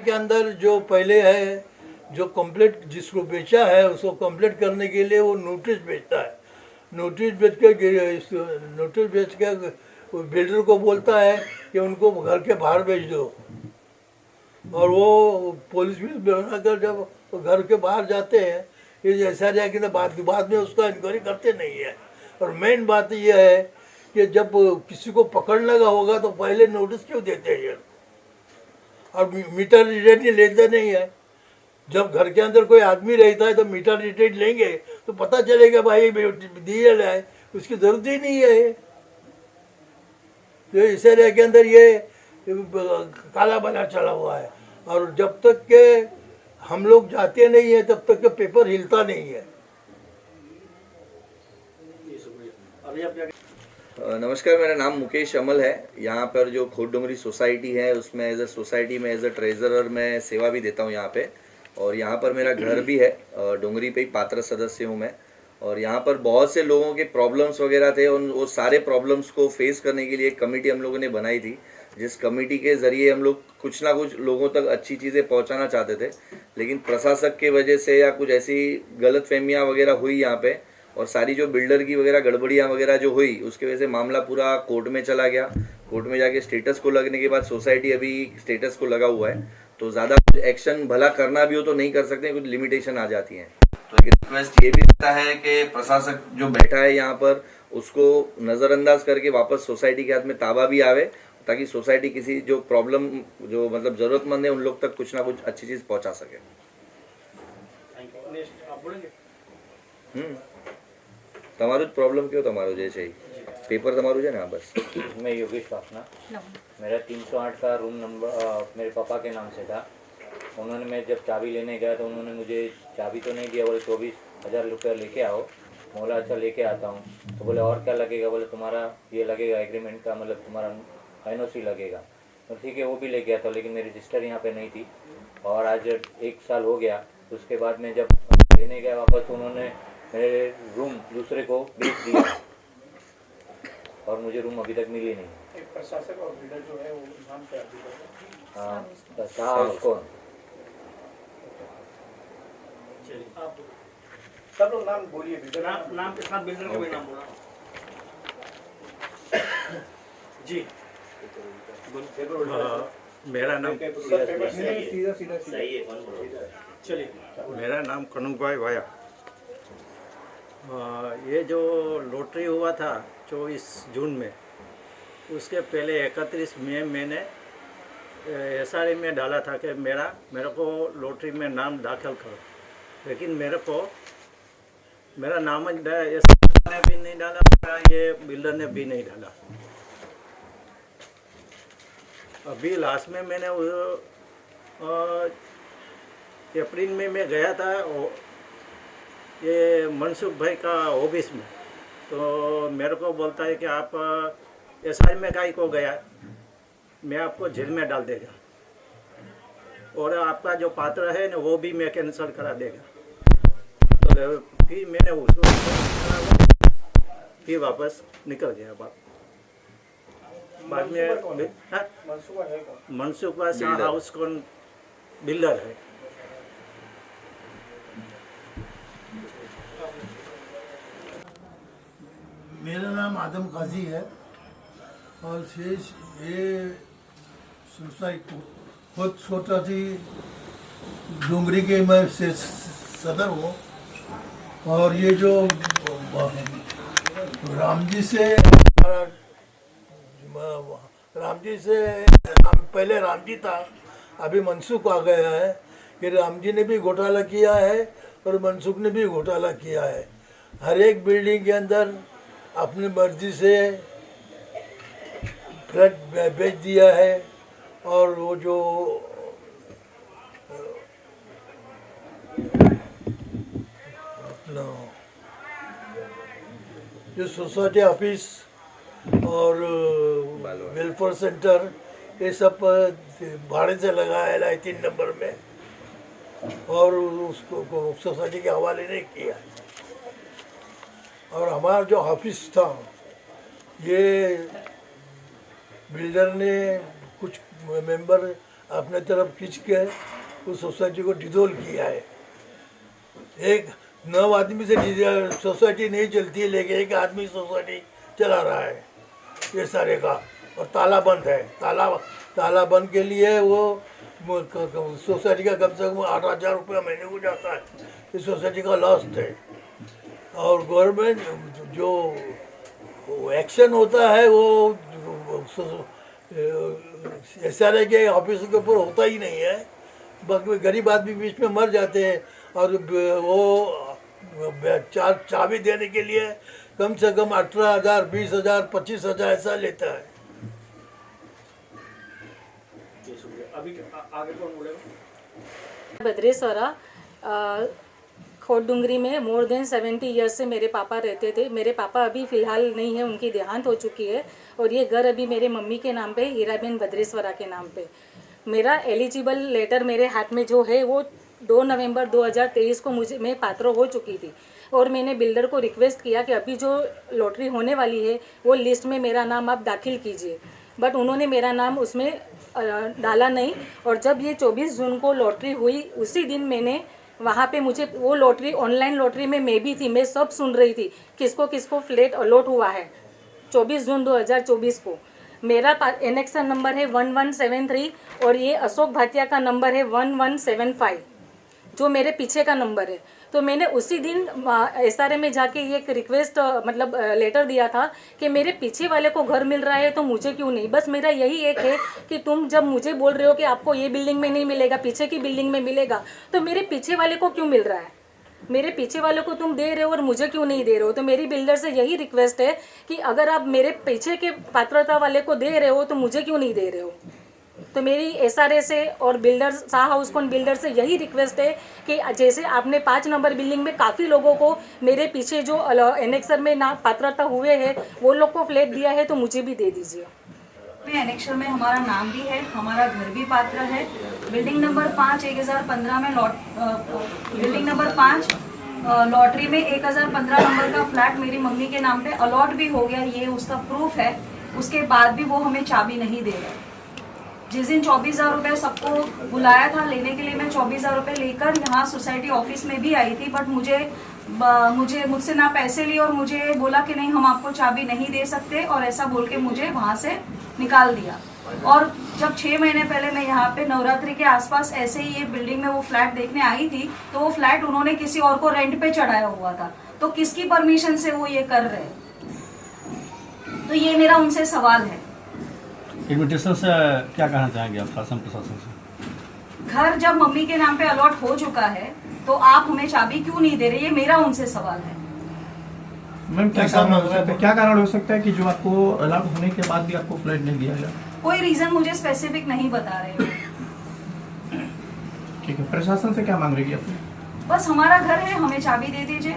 के अंदर जो पहले है, जो कंप्लीट जिसको बेचा है उसको कंप्लीट करने के लिए वो नोटिस बेचता है। नोटिस बेच के वो बिल्डर को बोलता है कि उनको घर के बाहर भेज दो, और वो पुलिस भी बनाकर जब वो घर के बाहर जाते हैं, ये ऐसा है कि बाद में उसका इंक्वायरी करते नहीं है। और मेन बात यह है कि जब किसी को पकड़ने का होगा तो पहले नोटिस क्यों देते हैं ये, और मीटर रीडेड लेते नहीं है। जब घर के अंदर कोई आदमी रहता है तो मीटर रीडेड लेंगे तो पता चलेगा भाई दिए है, उसकी ज़रूरत ही नहीं है। तो इस एरिया के अंदर ये काला बाजार चला हुआ है, और जब तक के हम लोग जाते नहीं है तब तक के पेपर हिलता नहीं है। नमस्कार, मेरा नाम मुकेश अमल है। यहाँ पर जो खोट डोंगरी सोसाइटी है उसमें एज अ सोसाइटी में एज अ ट्रेजरर मैं सेवा भी देता हूँ यहाँ पे, और यहाँ पर मेरा घर भी है। डोंगरी पे ही पात्र सदस्य हूँ मैं, और यहाँ पर बहुत से लोगों के प्रॉब्लम्स वगैरह थे, उन वो सारे प्रॉब्लम्स को फेस करने के लिए एक कमेटी हम लोगों ने बनाई थी, जिस कमेटी के ज़रिए हम लोग कुछ ना कुछ लोगों तक अच्छी चीज़ें पहुँचाना चाहते थे। लेकिन प्रशासक के वजह से या कुछ ऐसी गलतफहमियाँ वगैरह हुई यहाँ पे, और सारी जो बिल्डर की वगैरह गड़बड़ियाँ वगैरह जो हुई उसकी वजह से मामला पूरा कोर्ट में चला गया। कोर्ट में जाके स्टेटस को लगने के बाद सोसाइटी अभी स्टेटस को लगा हुआ है, तो ज़्यादा कुछ एक्शन भला करना भी हो तो नहीं कर सकते, कुछ लिमिटेशन आ जाती हैं। तो एक रिक्वेस्ट ये भी रहता है कि प्रशासक जो बैठा है यहाँ पर उसको नज़रअंदाज करके वापस सोसाइटी के हाथ में ताबा भी आवे, ताकि सोसाइटी किसी जो प्रॉब्लम जो मतलब ज़रूरतमंद है उन लोग तक कुछ ना कुछ अच्छी चीज़ पहुँचा सके। તમારું જ પ્રોબ્લેમ કયો તમારો જે છે પેપર તમારું છે ને? હા બસ। मैं योगेश वासना, मेरा 308 का रूम नंबर मेरे पापा के नाम से था। उन्होंने, मैं जब चाबी लेने गया तो उन्होंने मुझे चाबी तो नहीं दिया, बोले 24,000 रुपया लेके आओ। बोला अच्छा लेके आता हूँ। तो बोले और क्या लगेगा? बोले तुम्हारा ये लगेगा एग्रीमेंट का, मतलब तुम्हारा NOC लगेगा। तो ठीक है, वो भी ले गया था, लेकिन मेरी रजिस्टर यहाँ पे नहीं थी। और आज 1 साल हो गया। तो उसके बाद में जब लेने गया वापस, उन्होंने मेरे रूम दूसरे को बेच दिया, और मुझे रूम अभी तक मिली नहीं। एक प्रशासक और बिल्डर जो है वो नाम क्या है? हाँ, शाह उसको। आप सब लोग नाम बोलिए, बिल्डर नाम के साथ बिल्डर का भी नाम बोला जी। मेरा नाम चलिए, मेरा नाम कनुभाई वाया। ये जो लॉटरी हुआ था 24 जून में, उसके पहले 31 मई मैंने SRE में डाला था कि मेरे को लॉटरी में नाम दाखिल करो, लेकिन मेरा नाम SRE ने भी नहीं डाला, ये बिल्डर ने भी नहीं डाला। अभी लास्ट में मैंने अप्रैल में मैं गया था ये मनसुख भाई का ऑफिस में, तो मेरे को बोलता है कि आप SRE में गाय को गया, मैं आपको जेल में डाल देगा, और आपका जो पात्र है ना वो भी मैं कैंसिल करा देगा। तो फिर मैंने उसको फिर वापस निकल गया। बाद में मनसुख भाई शाह हाउस कौन बिल्डर है। मेरा नाम आदम काजी है, और ये सोसाइटी खुद छोटा सी डोंगरी के मैं से सदर हूँ। और ये जो रामजी से पहले रामजी था, अभी मनसुख आ गया है कि रामजी ने भी घोटाला किया है और मनसुख ने भी घोटाला किया है। हर एक बिल्डिंग के अंदर अपनी मर्जी से फ्लैट बेच दिया है, और वो जो अपना जो सोसाइटी ऑफिस और वेलफेयर सेंटर ये सब भाड़े से लगाया है 3 नंबर में, और उसको सोसाइटी के हवाले नहीं किया। और हमारा जो ऑफिस था, ये बिल्डर ने कुछ मेंबर अपने तरफ खींच के उस सोसाइटी को डिसोल्व किया है। एक 9 आदमी से सोसाइटी नहीं चलती है, लेकिन एक आदमी सोसाइटी चला रहा है ये सारे का, और ताला बंद है। ताला बंद के लिए वो सोसाइटी का कम से कम 8,000 रुपया महीने को जाता है। इस सोसाइटी का लॉस है। और गवर्नमेंट जो एक्शन होता है वो SRA के ऑफिस के ऊपर होता ही नहीं है। बाकी गरीब आदमी बीच में मर जाते हैं, और वो चाबी देने के लिए कम से कम 18,000, 20,000, 25,000 ऐसा लेता है। अभी आगे कौन बोलेगा? भद्रेश्वरा खोट डूंगरी में मोर देन 70 ईयर्स से मेरे पापा रहते थे। मेरे पापा अभी फ़िलहाल नहीं है, उनकी देहांत हो चुकी है, और ये घर अभी मेरे मम्मी के नाम पे, हीराबेन भद्रेश्वरा के नाम पे। मेरा एलिजिबल लेटर मेरे हाथ में जो है वो 2 नवंबर 2023 को मैं पात्र हो चुकी थी, और मैंने बिल्डर को रिक्वेस्ट किया कि अभी जो लॉटरी होने वाली है वो लिस्ट में मेरा नाम आप दाखिल कीजिए, बट उन्होंने मेरा नाम उसमें डाला नहीं। और जब ये 24 जून को लॉटरी हुई, उसी दिन मैंने वहाँ पे, मुझे वो लॉटरी, ऑनलाइन लॉटरी में मैं भी थी, मैं सब सुन रही थी किसको किसको फ्लैट अलॉट हुआ है। 24 जून 2024 को मेरा एनेक्शन नंबर है 1173, और ये अशोक भाटिया का नंबर है 1175, जो मेरे पीछे का नंबर है। तो मैंने उसी दिन SRA में जाके ये एक रिक्वेस्ट मतलब लेटर दिया था कि मेरे पीछे वाले को घर मिल रहा है तो मुझे क्यों नहीं। बस मेरा यही एक है कि तुम जब मुझे बोल रहे हो कि आपको ये बिल्डिंग में नहीं मिलेगा, पीछे की बिल्डिंग में मिलेगा, तो मेरे पीछे वाले को क्यों मिल रहा है? मेरे पीछे वाले को तुम दे रहे हो और मुझे क्यों नहीं दे रहे हो? तो मेरी बिल्डर से यही रिक्वेस्ट है कि अगर आप मेरे पीछे के पात्रता वाले को दे रहे हो तो मुझे क्यों नहीं दे रहे हो? तो मेरी SRA से और बिल्डर, शाह हाउस कौन बिल्डर से यही रिक्वेस्ट है कि जैसे आपने 5 नंबर बिल्डिंग में काफ़ी लोगों को मेरे पीछे जो एनेक्सर में ना पात्रता हुए हैं वो लोग को फ्लैट दिया है, तो मुझे भी दे दीजिए। एनेक्सर में हमारा नाम भी है, हमारा घर भी पात्र है। बिल्डिंग नंबर 5 1015 में बिल्डिंग नंबर 5 लॉटरी में 1015 नंबर का फ्लैट मेरी मम्मी के नाम पे अलॉट भी हो गया, ये उसका प्रूफ है। उसके बाद भी वो हमें चाबी नहीं दे रहे। जिस दिन 24,000 रुपये सबको बुलाया था लेने के लिए, मैं 24,000 रुपये लेकर यहाँ सोसाइटी ऑफिस में भी आई थी, बट मुझसे ना पैसे लिए और मुझे बोला कि नहीं हम आपको चाबी नहीं दे सकते, और ऐसा बोल के मुझे वहाँ से निकाल दिया। और जब 6 महीने पहले मैं यहाँ पे नवरात्रि के आसपास ऐसे ही ये बिल्डिंग में वो फ्लैट देखने आई थी, तो वो फ्लैट उन्होंने किसी और को रेंट पे चढ़ाया हुआ था। तो किसकी परमिशन से वो ये कर रहे हैं? तो ये मेरा उनसे सवाल है। एडमिनिस्ट्रेशन से क्या कहना चाहेंगे आप, शासन प्रशासन से? घर जब मम्मी के नाम पे अलॉट हो चुका है तो आप हमें चाबी क्यों नहीं दे रहे? ये मेरा उनसे सवाल है। मैम क्या कारण हो सकता है कि जो आपको अलॉट होने के बाद भी आपको फ्लैट नहीं दिया गया? कोई रीजन मुझे स्पेसिफिक नहीं बता रहे। ठीक है, प्रशासन से क्या मांग रही है? बस हमारा घर है, हमें चाबी दे दीजिए।